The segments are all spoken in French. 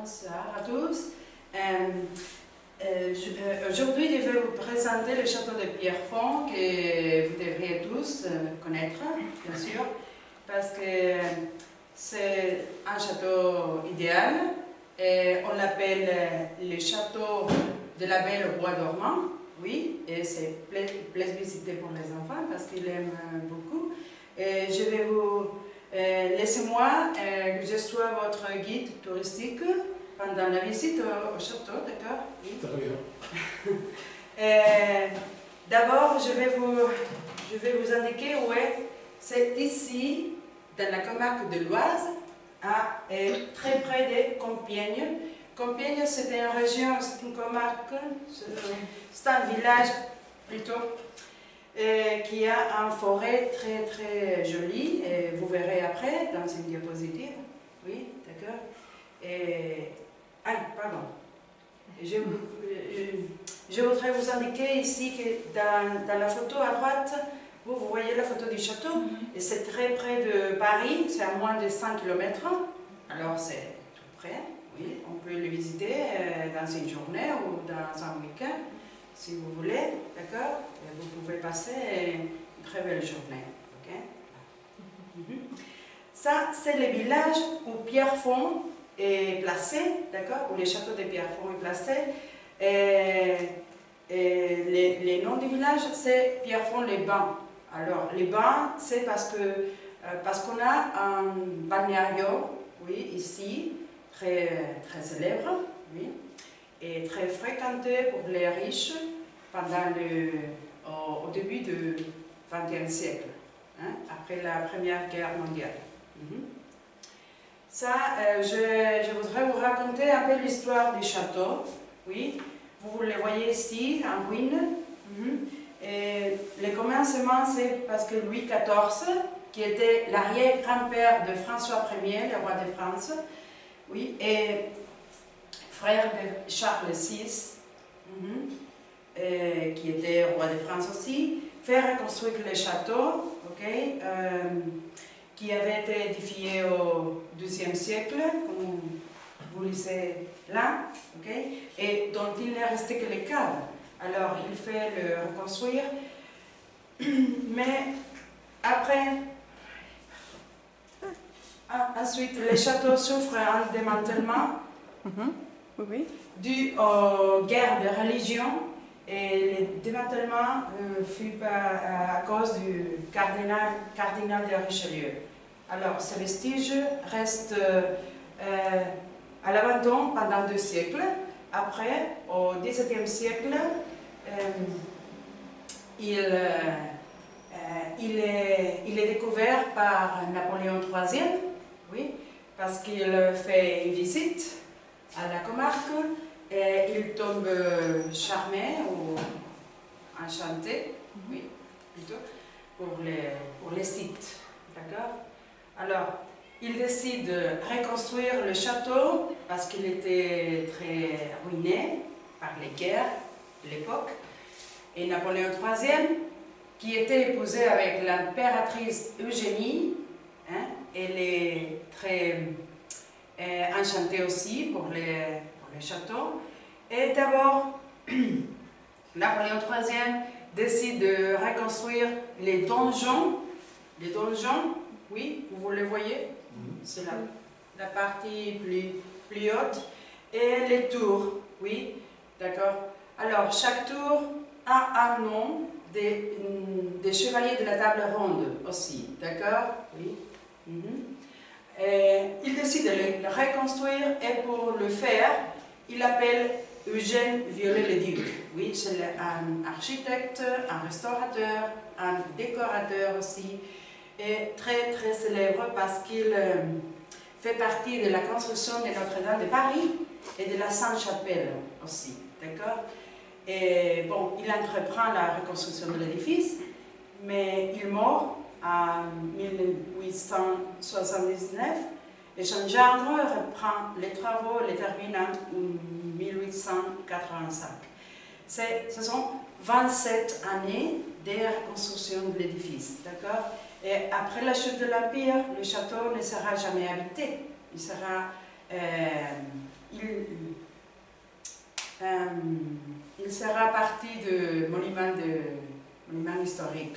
Bonsoir à tous. Aujourd'hui, je vais vous présenter le château de Pierrefonds que vous devriez tous connaître, bien sûr, parce que c'est un château idéal et on l'appelle le château de la Belle au Bois dormant. Oui, et c'est plébiscité pour les enfants parce qu'ils aiment beaucoup. Et je vais vous... Laissez-moi que je sois votre guide touristique pendant la visite au château, d'accord? Oui. Très bien. D'abord, je vais vous indiquer où est. C'est ici, dans la comarque de l'Oise, très près de Compiègne. Compiègne, c'est une région, c'est une comarque, c'est un village plutôt, qui a une forêt très très jolie, et vous verrez après dans une diapositive. Oui, d'accord. Pardon. Je voudrais vous indiquer ici que dans la photo à droite, vous voyez la photo du château, et c'est très près de Paris, c'est à moins de 100 km. Alors c'est tout près, oui, on peut le visiter dans une journée ou dans un week-end, si vous voulez, d'accord? Vous pouvez passer une très belle journée, ok? Ça, c'est le village où Pierrefonds est placé, d'accord? Où le château de Pierrefonds est placé. Le nom du village, c'est Pierrefonds-les-Bains. Alors, les bains, c'est parce qu'on a un balnéario, oui, ici, très, très célèbre, oui, et très fréquenté pour les riches au début du XXe siècle, hein, après la Première Guerre mondiale. Ça, je voudrais vous raconter un peu l'histoire du château. Oui, vous le voyez ici, en ruine. Et le commencement, c'est parce que Louis XIV, qui était l'arrière-grand-père de François Ier, le roi de France, oui, et frère de Charles VI, qui était roi de France aussi, fait reconstruire le château, okay, qui avait été édifié au XIIe siècle, comme vous lisez là, okay, et dont il n'est resté que les caves. Alors, il fait le reconstruire, mais après, ensuite, le château souffre un démantèlement dû aux guerres de religion, et le démantèlement fut à cause du cardinal de Richelieu. Alors, ces vestiges restent à l'abandon pendant 2 siècles. Après, au XVIIe siècle, il est découvert par Napoléon III, oui, parce qu'il fait une visite à la comarque et il tombe charmé ou enchanté, oui, plutôt, pour les sites, d'accord? Alors, il décide de reconstruire le château parce qu'il était très ruiné par les guerres de l'époque. Et Napoléon III, qui était épousé avec l'impératrice Eugénie, hein, elle est très enchantée aussi pour les châteaux. Et d'abord, Napoléon III décide de reconstruire les donjons. Les donjons, oui, vous le voyez, c'est la partie plus haute. Et les tours, oui, d'accord. Alors, chaque tour a un nom des chevaliers de la table ronde aussi, d'accord, oui. Il décide de le reconstruire et pour le faire, il appelle Eugène Viollet-le-Duc. Oui, c'est un architecte, un restaurateur, un décorateur aussi, et très très célèbre parce qu'il fait partie de la construction de Notre-Dame de Paris et de la Sainte-Chapelle aussi, d'accord? Et bon, il entreprend la reconstruction de l'édifice, mais il meurt en 1879 et son gendre reprend les travaux et les termine en 1885. Ce sont 27 années de reconstruction de l'édifice, d'accord? Et après la chute de l'Empire, le château ne sera jamais habité. Il il sera partie de monument historique.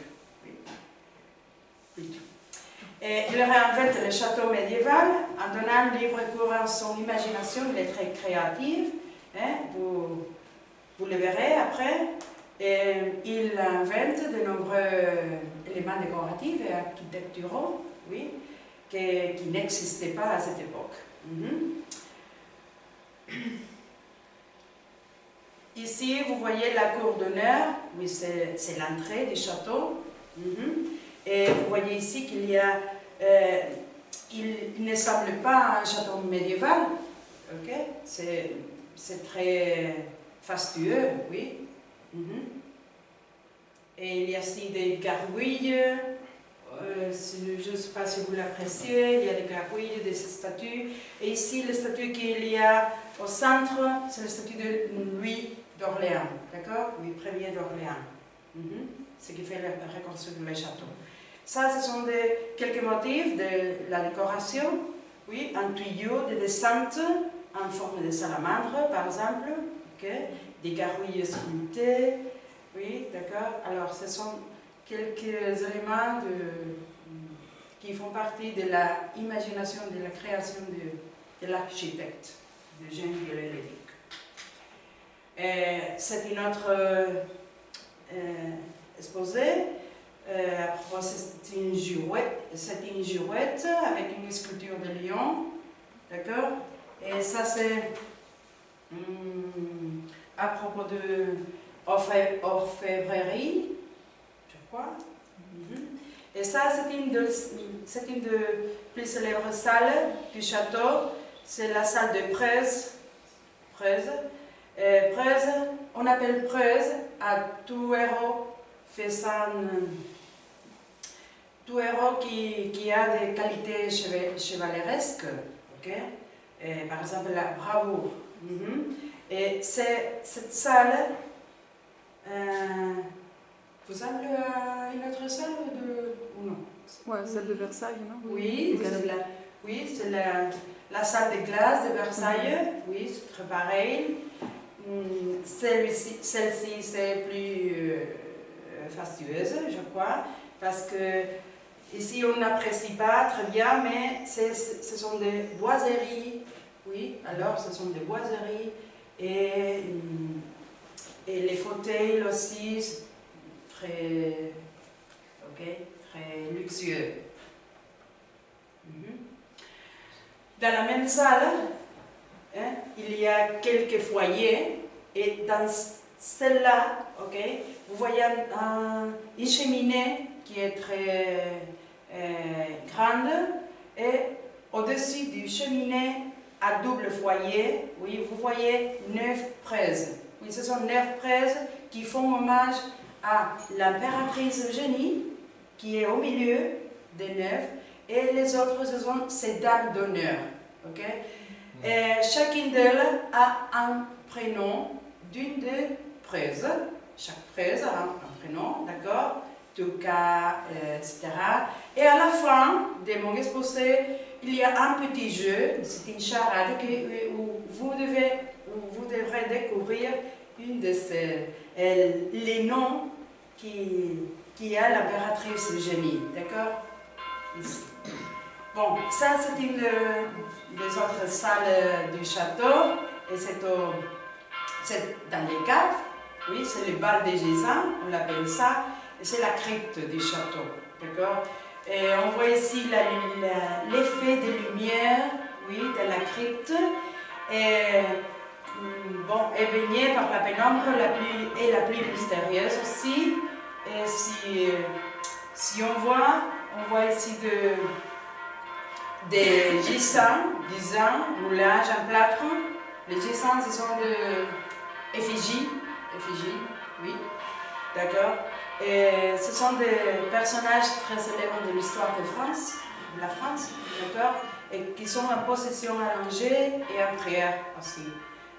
Oui. Et il réinvente le château médiéval en donnant libre cours à son imagination. Il est très créatif, hein, vous le verrez après. Et il invente de nombreux éléments décoratifs et architecturaux, oui, qui n'existaient pas à cette époque. Ici, vous voyez la cour d'honneur, oui, c'est l'entrée du château. Et vous voyez ici qu'il y a, il ne semble pas un château médiéval, ok? C'est très fastueux, oui. Et il y a aussi des gargouilles, je ne sais pas si vous l'appréciez, il y a des gargouilles, des statues. Et ici, le statue qu'il y a au centre, c'est le statut de Louis d'Orléans, d'accord? Louis Ier d'Orléans. Ce qui fait la reconstruction du château. Ça, ce sont quelques motifs de la décoration. Oui, un tuyau de descente en forme de salamandre, par exemple. Okay. Des gargouilles sculptées. Oui, d'accord. Alors, ce sont quelques éléments qui font partie de l'imagination, de la création de l'architecte, de Jean Viollet-le-Duc. C'est une autre exposé. C'est une girouette avec une sculpture de lion, d'accord? Et ça c'est à propos de orfèvrerie, je crois. Et ça c'est une des plus célèbres salles du château, c'est la salle de Preuse. Preuse, on appelle Preuse à tout héros qui a des qualités chevaleresques, okay? Par exemple la bravoure. Et cette salle, vous avez une autre salle ou non? Ouais, celle de Versailles, non? Oui, c'est la salle de glace de Versailles, oui, c'est très pareil. Celle-ci, c'est plus fastueuse, je crois, parce que ici on n'apprécie pas très bien, mais ce sont des boiseries, oui, alors ce sont des boiseries, et les fauteuils aussi, très luxueux. Dans la même salle, hein, il y a quelques foyers, et dans celle-là, vous voyez une cheminée qui est très grande, et au-dessus du cheminée à double foyer, oui, vous voyez 9 fraises. Oui, ce sont 9 fraises qui font hommage à l'impératrice Eugénie, qui est au milieu des 9, et les autres, ce sont ces dames d'honneur. Et chacune d'elles a un prénom d'une des fraises. Chaque fraise a un prénom, d'accord? Tuca, etc. Et à la fin de mon exposé, il y a un petit jeu, c'est une charade où vous devrez découvrir une de les noms qui a l'impératrice Eugénie, d'accord? Ici. Bon, ça c'est une des autres salles du château, et c'est dans les caves, oui, c'est le bal des Gisins, on l'appelle ça, et c'est la crypte du château, d'accord? Et on voit ici l'effet des lumières, oui, de la crypte, et bon, est baignée par la pénombre la plus mystérieuse aussi. Et si on voit ici des gisants, moulages en plâtre. Les gisants, ce sont des effigies, oui, d'accord. Et ce sont des personnages très célèbres de l'histoire de la France, d'accord, et qui sont en possession à Angers et en prière aussi.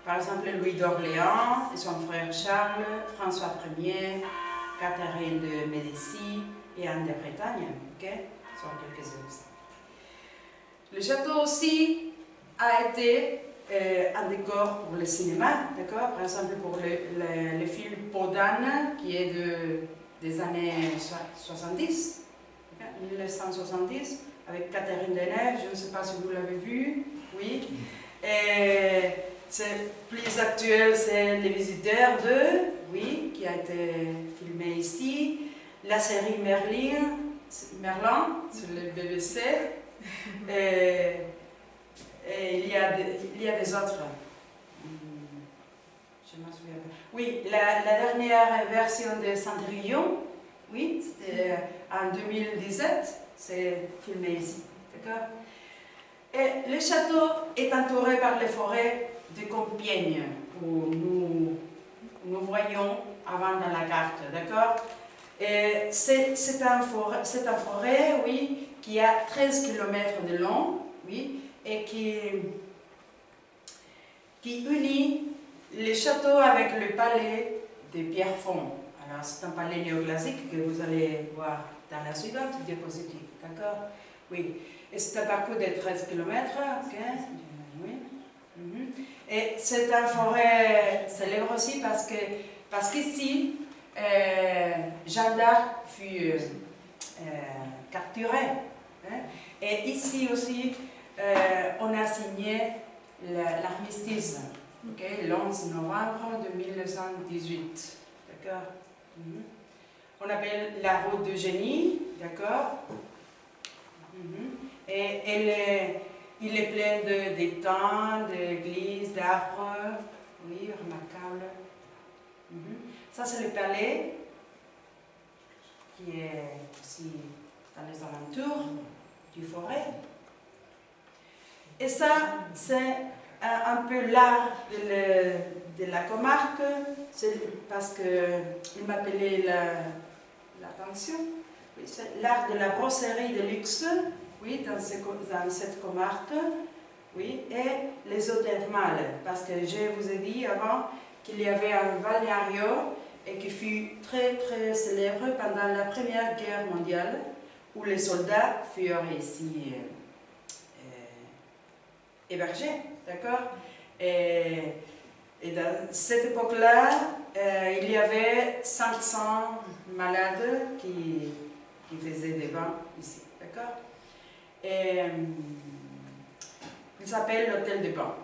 Par exemple, Louis d'Orléans et son frère Charles, François Ier, Catherine de Médicis et Anne de Bretagne, ok, ce sont quelques exemples. Le château aussi a été un décor pour le cinéma, d'accord? Par exemple, pour le film Peau d'âne, qui est des années 70, 1970, avec Catherine Deneuve, je ne sais pas si vous l'avez vu, oui. Et c'est plus actuel, c'est Les Visiteurs 2, oui, qui a été filmé ici. La série Merlin, sur le BBC. Et il y a des autres. Je me souviens pas. Oui, la dernière version de Cendrillon, oui, c'était en 2017, c'est filmé ici, d'accord? Et le château est entouré par les forêts de Compiègne, où nous voyons avant dans la carte, d'accord? Et c'est un forêt, oui, qui a 13 km de long, oui, et qui unit le château avec le palais de Pierrefonds. Alors, c'est un palais néoclassique que vous allez voir dans la suivante diapositive, d'accord? Oui. Et c'est un parcours de 13 km, 15, oui. Et c'est un forêt célèbre aussi parce qu'ici, Jeanne d'Arc fut capturée. Hein? Et ici aussi, on a signé l'armistice, okay, le 11 novembre de 1918. D'accord? On appelle la route d'Eugénie, d'accord? Et il est plein d'étangs, d'églises, d'arbres, oui, remarquable. Ça, c'est le palais, qui est aussi dans les alentours du forêt. Et ça, c'est un peu l'art de la comarque, parce qu'il m'appelait l'attention. Oui, c'est l'art de la brosserie de luxe, oui, dans cette comarque, oui, et les eaux thermales, parce que je vous ai dit avant qu'il y avait un balnéario et qui fut très très célèbre pendant la Première Guerre mondiale, où les soldats furent ici hébergés, d'accord? Et dans cette époque-là, il y avait 500 malades qui faisaient des bains ici, d'accord? Et il s'appelle l'hôtel des bains.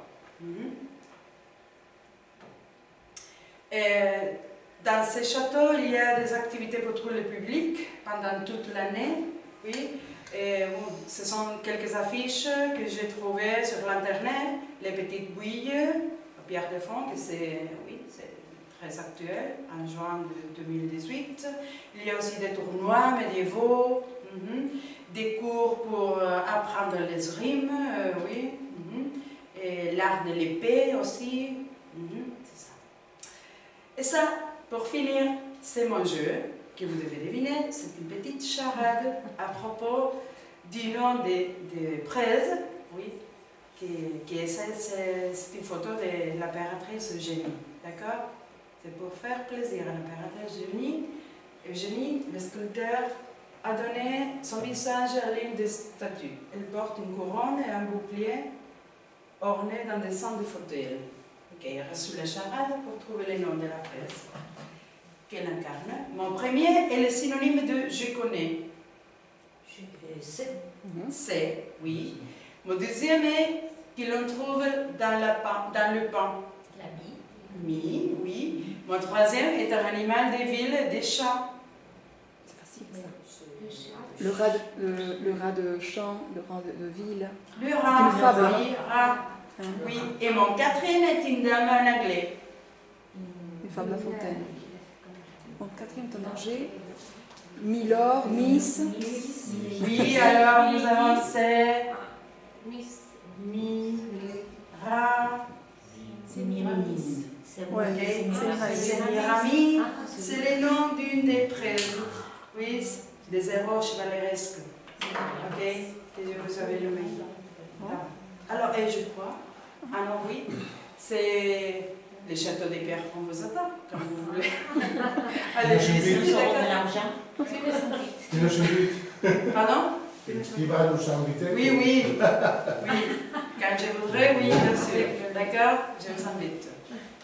Et dans ce château, il y a des activités pour tout le public pendant toute l'année, oui. Et ce sont quelques affiches que j'ai trouvées sur l'internet, les petites bouilles, Pierre de Fond, que c'est très actuel, en juin de 2018. Il y a aussi des tournois médiévaux, des cours pour apprendre les rimes, oui, et l'art de l'épée aussi, c'est ça. Et ça, pour finir, c'est mon jeu, que vous devez deviner, c'est une petite charade à propos du nom de Prèze, oui, qui est c'est une photo de l'impératrice Eugénie, d'accord? C'est pour faire plaisir à l'impératrice Eugénie, le sculpteur a donné son visage à l'une des statues. Elle porte une couronne et un bouclier orné d'un dessin de fauteuil. Ok, il a reçu la charade pour trouver les noms de la presse qu'elle incarne. Mon premier est le synonyme de « je connais ». C'est, oui. Mon deuxième est que l'on trouve dans le pain. La bille. Mi, oui. Mon troisième est un animal des villes, des chats. C'est facile ça. Le rat de champ, le rat de ville. Le rat, une fable. oui, rat. Oui. Et mon quatrième est une dame en anglais. Une fable La Fontaine. Mon quatrième est un danger. Milord, Miss. Oui, alors nous avons C'est Miramis. Ouais, c'est Miramis. C'est le nom d'une des prêtres. Oui, des héros chevaleresques. Ok, que je vous avais nommé. Alors, et je crois, alors oui, c'est le château des Pierrefonds vous attend, comme vous voulez. Allez, C'est d'accord. Tu nous invites. Pardon? Qui va nous inviter? Oui, oui. Oui. Quand je voudrais, oui, bien sûr. D'accord? Je vous invite.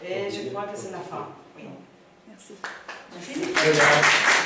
Et je crois que c'est la fin. Oui. Merci. Merci.